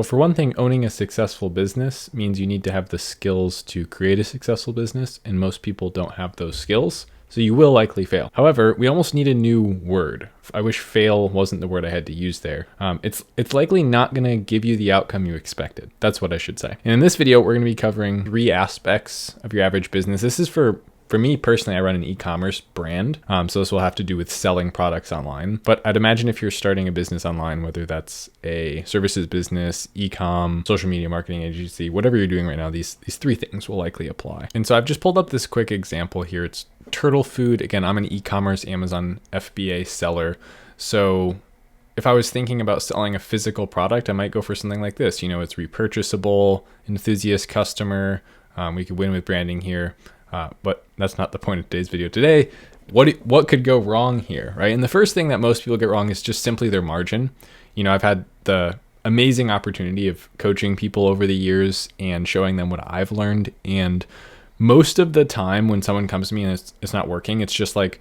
Well, for one thing, owning a successful business means you need to have the skills to create a successful business, and most people don't have those skills. So you will likely fail. However, we almost need a new word. I wish fail wasn't the word I had to use there. It's likely not going to give you the outcome you expected. That's what I should say. And in this video, we're going to be covering 3 aspects of your average business. This is for me personally, I run an e-commerce brand. So this will have to do with selling products online. But I'd imagine if you're starting a business online, whether that's a services business, e-com, social media marketing agency, whatever you're doing right now, these 3 things will likely apply. And so I've just pulled up this quick example here. It's Turtle Food. Again, I'm an e-commerce Amazon FBA seller. So if I was thinking about selling a physical product, I might go for something like this. It's repurchasable, enthusiast customer. We could win with branding here. But that's not the point of today's video. Today, what could go wrong here, right? And the first thing that most people get wrong is just simply their margin. I've had the amazing opportunity of coaching people over the years and showing them what I've learned. And most of the time when someone comes to me and it's not working, it's just like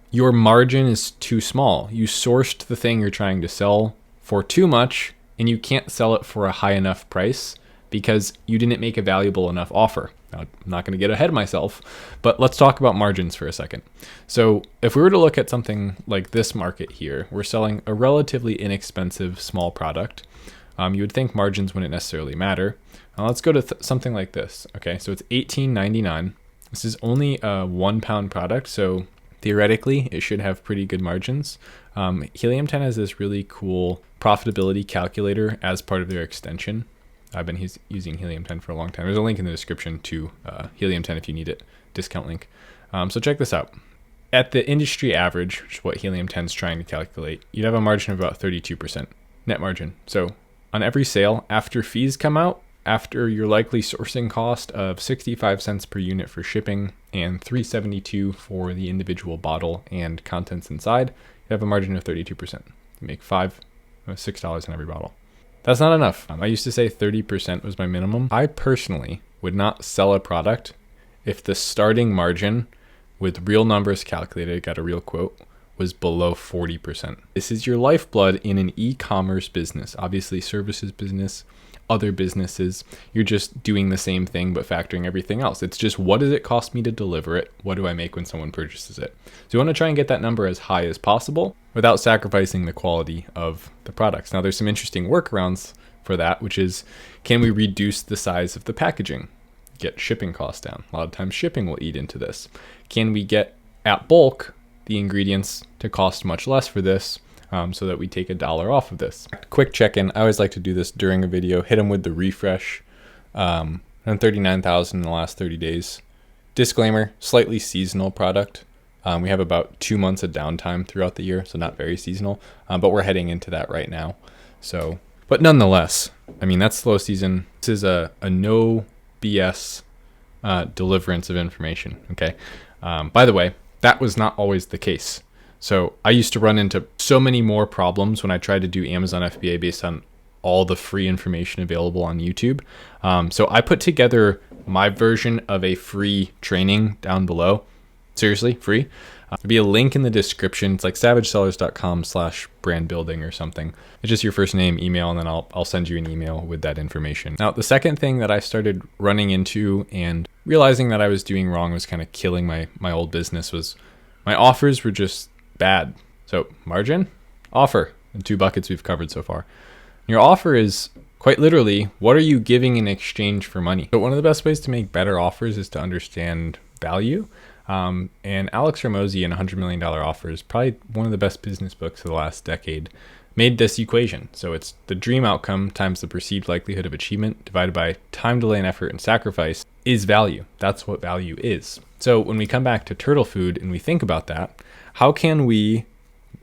your margin is too small. You sourced the thing you're trying to sell for too much and you can't sell it for a high enough price because you didn't make a valuable enough offer. Now, I'm not going to get ahead of myself, but let's talk about margins for a second. So if we were to look at something like this market here, we're selling a relatively inexpensive small product. You would think margins wouldn't necessarily matter. Now let's go to something like this. Okay, so it's $18.99. This is only a 1 pound product, so theoretically it should have pretty good margins. Helium 10 has this really cool profitability calculator as part of their extension. I've been using Helium 10 for a long time. There's a link in the description to Helium 10 if you need it, discount link. So check this out. At the industry average, which is what Helium 10 is trying to calculate, you'd have a margin of about 32% net margin. So on every sale, after fees come out, after your likely sourcing cost of 65 cents per unit for shipping and $3.72 for the individual bottle and contents inside, you have a margin of 32%. You make $6 on every bottle. That's not enough. I used to say 30% was my minimum. I personally would not sell a product if the starting margin with real numbers calculated, got a real quote, was below 40%. This is your lifeblood in an e-commerce business. Obviously, services business, other businesses, you're just doing the same thing but factoring everything else. It's just, what does it cost me to deliver it? What do I make when someone purchases it? So you want to try and get that number as high as possible without sacrificing the quality of the products. Now there's some interesting workarounds for that, which is, can we reduce the size of the packaging? Get shipping costs down. A lot of times shipping will eat into this. Can we get at bulk the ingredients to cost much less for this? So that we take $1 off of this. Quick check-in. I always like to do this during a video. Hit them with the refresh. And 39,000 in the last 30 days. Disclaimer, slightly seasonal product. We have about 2 months of downtime throughout the year, so not very seasonal. But we're heading into that right now. So, but nonetheless, I mean, that's slow season. This is a no BS deliverance of information, okay? By the way, that was not always the case. So I used to run into so many more problems when I tried to do Amazon FBA based on all the free information available on YouTube. So I put together my version of a free training down below. Seriously, free. There'll be a link in the description. It's like savagesellers.com/brand building or something. It's just your first name, email, and then I'll send you an email with that information. Now, the second thing that I started running into and realizing that I was doing wrong was kind of killing my old business was my offers were just bad. So margin, offer, and 2 buckets we've covered so far. Your offer is quite literally, what are you giving in exchange for money? So one of the best ways to make better offers is to understand value. And Alex Hormozi in $100 Million Offers, probably one of the best business books of the last decade, made this equation. So it's the dream outcome times the perceived likelihood of achievement divided by time, delay, and effort and sacrifice is value. That's what value is. So when we come back to Turtle Food and we think about that, how can we,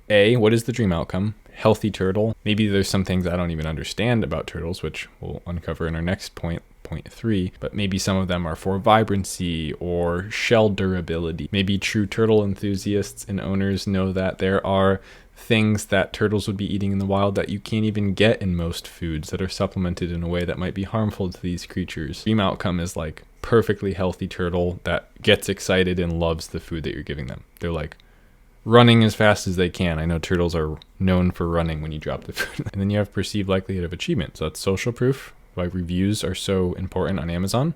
what is the dream outcome? Healthy turtle. Maybe there's some things I don't even understand about turtles, which we'll uncover in our next point 3, but maybe some of them are for vibrancy or shell durability. Maybe true turtle enthusiasts and owners know that there are things that turtles would be eating in the wild that you can't even get in most foods that are supplemented in a way that might be harmful to these creatures. Dream outcome is like perfectly healthy turtle that gets excited and loves the food that you're giving them. They're like, running as fast as they can. I know turtles are known for running when you drop the food. And then you have perceived likelihood of achievement. So that's social proof, why reviews are so important on Amazon.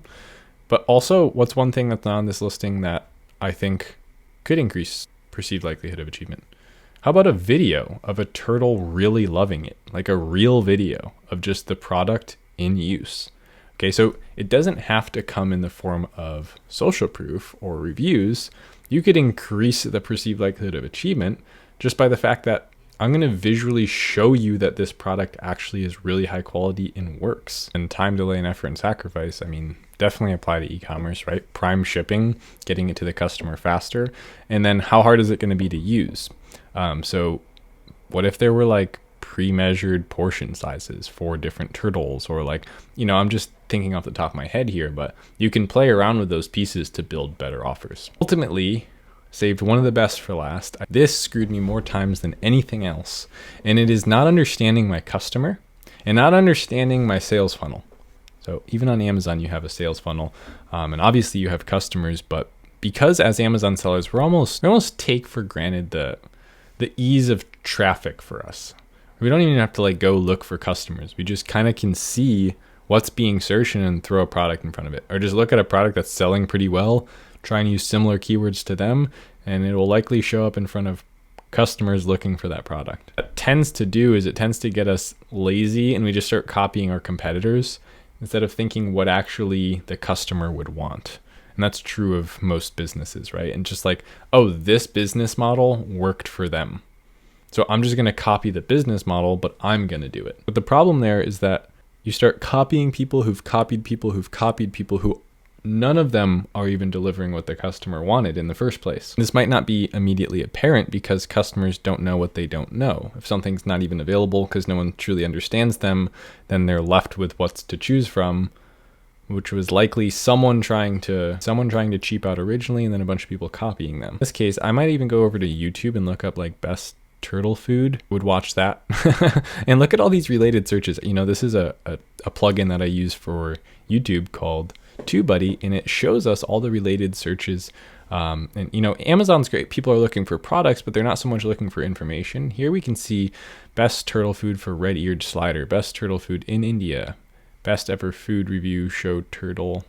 But also, what's one thing that's not on this listing that I think could increase perceived likelihood of achievement? How about a video of a turtle really loving it? Like a real video of just the product in use. Okay, so it doesn't have to come in the form of social proof or reviews. You could increase the perceived likelihood of achievement just by the fact that I'm going to visually show you that this product actually is really high quality and works. And time, delay, and effort and sacrifice, I mean, definitely apply to e-commerce, right? Prime shipping, getting it to the customer faster. And then how hard is it going to be to use? So what if there were like pre-measured portion sizes for different turtles, or like, I'm just thinking off the top of my head here, but you can play around with those pieces to build better offers. Ultimately, saved one of the best for last. This screwed me more times than anything else. And it is not understanding my customer and not understanding my sales funnel. So even on Amazon, you have a sales funnel, and obviously you have customers, but because as Amazon sellers, we almost take for granted the ease of traffic for us. We don't even have to like go look for customers. We just kind of can see what's being searched and throw a product in front of it, or just look at a product that's selling pretty well, try and use similar keywords to them, and it will likely show up in front of customers looking for that product. What it tends to do is it tends to get us lazy, and we just start copying our competitors instead of thinking what actually the customer would want. And that's true of most businesses, right? And just like, oh, this business model worked for them, so I'm just going to copy the business model, but I'm going to do it. But the problem there is that you start copying people who've copied people who've copied people who none of them are even delivering what the customer wanted in the first place. This might not be immediately apparent because customers don't know what they don't know. If something's not even available because no one truly understands them, then they're left with what's to choose from, which was likely someone trying to cheap out originally and then a bunch of people copying them. In this case, I might even go over to YouTube and look up like best turtle food, would watch that and look at all these related searches. This is a plugin that I use for YouTube called TubeBuddy, and it shows us all the related searches. And Amazon's great. People are looking for products, but they're not so much looking for information. Here we can see best turtle food for red-eared slider, best turtle food in India, best ever food review show turtle,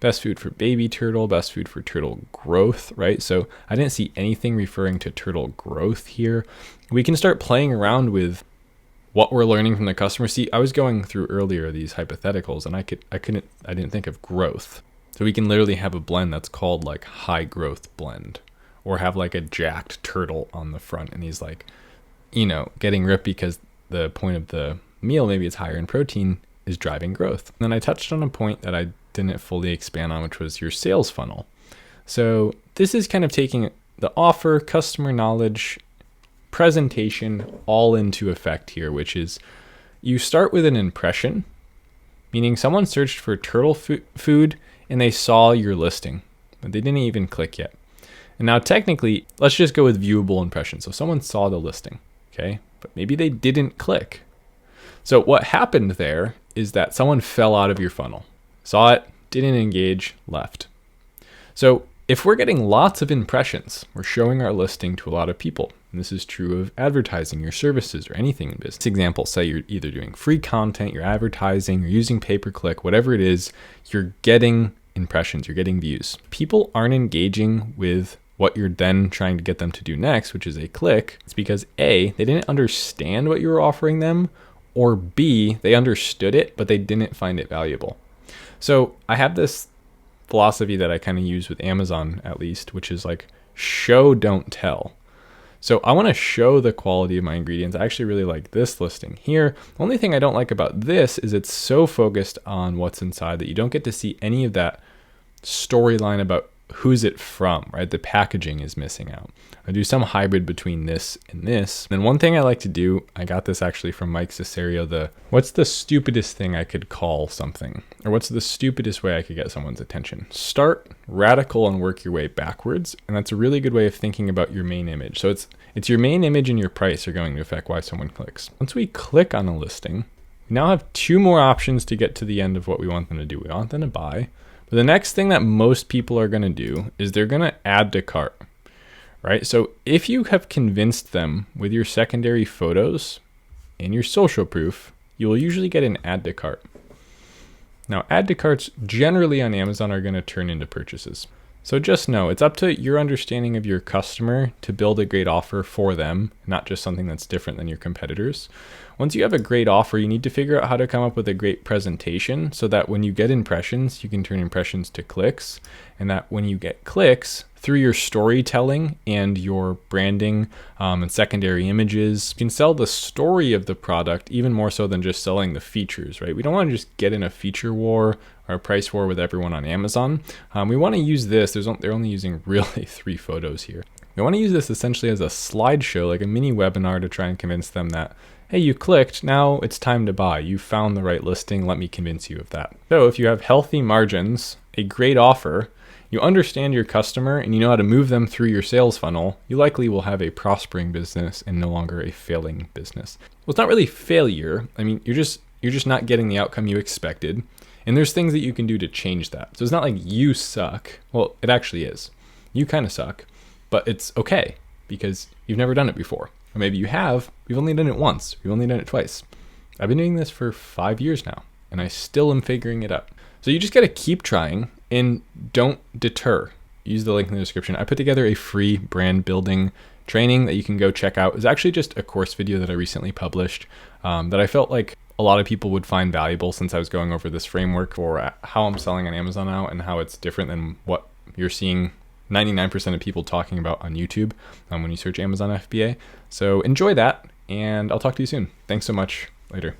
best food for baby turtle, best food for turtle growth, right? So I didn't see anything referring to turtle growth here. We can start playing around with what we're learning from the customer. See, I was going through earlier these hypotheticals, and I didn't think of growth. So we can literally have a blend that's called like high growth blend, or have like a jacked turtle on the front, and he's like, getting ripped because the point of the meal, maybe it's higher in protein, is driving growth. And then I touched on a point that I didn't fully expand on, which was your sales funnel. So this is kind of taking the offer, customer knowledge, presentation all into effect here, which is you start with an impression, meaning someone searched for turtle food and they saw your listing, but they didn't even click yet. And now technically, let's just go with viewable impressions. So someone saw the listing, okay, but maybe they didn't click. So what happened there is that someone fell out of your funnel, saw it, didn't engage, left. So if we're getting lots of impressions, we're showing our listing to a lot of people. And this is true of advertising your services or anything in business. Example, say you're either doing free content, you're advertising, you're using pay-per-click, whatever it is, you're getting impressions, you're getting views. People aren't engaging with what you're then trying to get them to do next, which is a click. It's because A, they didn't understand what you were offering them, or B, they understood it, but they didn't find it valuable. So I have this philosophy that I kind of use with Amazon, at least, which is like show, don't tell. So I want to show the quality of my ingredients. I actually really like this listing here. The only thing I don't like about this is it's so focused on what's inside that you don't get to see any of that storyline about who's it from, right? The packaging is missing out. I do some hybrid between this and this. And one thing I like to do, I got this actually from Mike Cesario, what's the stupidest thing I could call something? Or what's the stupidest way I could get someone's attention? Start radical and work your way backwards. And that's a really good way of thinking about your main image. So it's your main image and your price are going to affect why someone clicks. Once we click on a listing, we now have two more options to get to the end of what we want them to do. We want them to buy. But the next thing that most people are going to do is they're going to add to cart, right? So if you have convinced them with your secondary photos and your social proof, you will usually get an add to cart. Now, add to carts generally on Amazon are going to turn into purchases. So just know it's up to your understanding of your customer to build a great offer for them, not just something that's different than your competitors. Once you have a great offer, you need to figure out how to come up with a great presentation so that when you get impressions, you can turn impressions to clicks, and that when you get clicks, through your storytelling and your branding and secondary images, you can sell the story of the product even more so than just selling the features, right? We don't want to just get in a feature war or a price war with everyone on Amazon. We want to use this. They're only using really 3 photos here. We want to use this essentially as a slideshow, like a mini webinar, to try and convince them that, hey, you clicked, now it's time to buy. You found the right listing. Let me convince you of that. So if you have healthy margins, a great offer, you understand your customer, and you know how to move them through your sales funnel, you likely will have a prospering business and no longer a failing business. Well, it's not really failure. I mean, you're just not getting the outcome you expected. And there's things that you can do to change that. So it's not like you suck. Well, it actually is. You kind of suck, but it's okay because you've never done it before. Or maybe you have, you've only done it once, you've only done it twice. I've been doing this for 5 years now, and I still am figuring it out. So you just got to keep trying and don't deter. Use the link in the description. I put together a free brand building training that you can go check out. It's actually just a course video that I recently published that I felt like a lot of people would find valuable, since I was going over this framework for how I'm selling on Amazon now and how it's different than what you're seeing 99% of people talking about on YouTube when you search Amazon FBA. So enjoy that, and I'll talk to you soon. Thanks so much. Later.